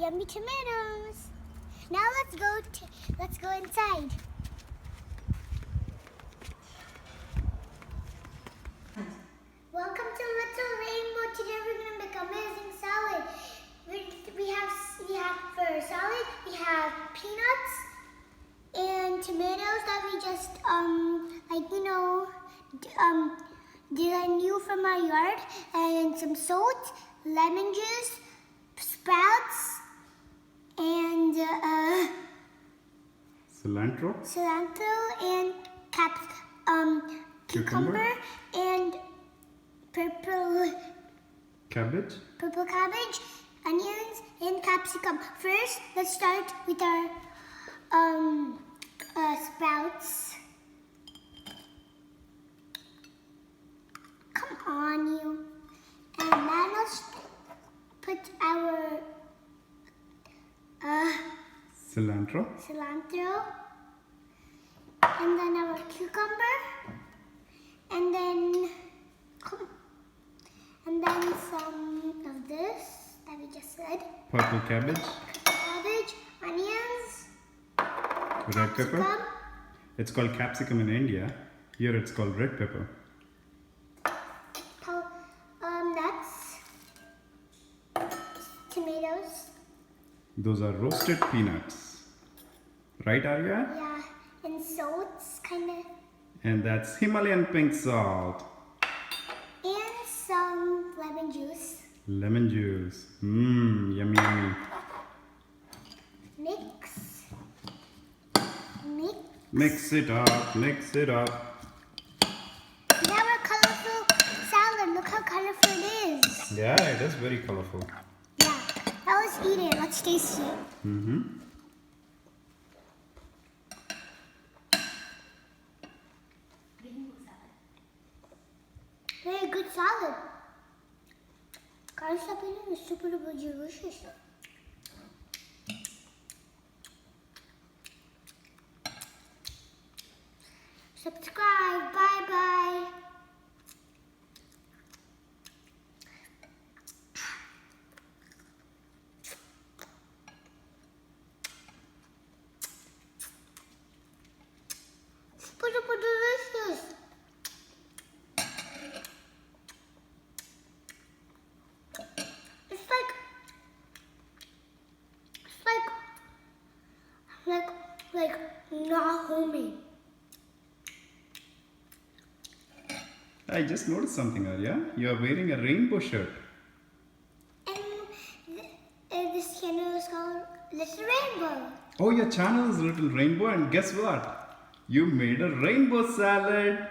yummy tomatoes. Now let's go inside. Welcome to Little Rainbow. Today we're gonna make amazing salad. We have for salad we have peanuts and tomatoes that we just did new from our yard, and some salt, lemon juice, sprouts, and cilantro, and cucumber and purple cabbage, onions, and capsicum. First, let's start with our sprouts. Come on, you. And then let's put our cilantro, and then our cucumber, and then some of this that we just said. purple cabbage, Onions, red pepper. It's called capsicum in India. Here it's called red pepper. nuts, tomatoes. Those are roasted peanuts. Right, Aarya? Yeah, and salts, kind of. And that's Himalayan pink salt. And some lemon juice. Lemon juice. Mmm, yummy, yummy. Mix it up, mix it up. Now our colorful salad. Look how colorful it is. Yeah, it is very colorful. Yeah. Now let's eat it. Let's taste it. Mm-hmm. Very good salad. Guys, something is super delicious. Subscribe. Bye bye. Super delicious. Like not homemade. I just noticed something, Aarya. You are wearing a rainbow shirt. And this channel is called Little Rainbow. Oh, your channel is Little Rainbow, and guess what? You made a rainbow salad.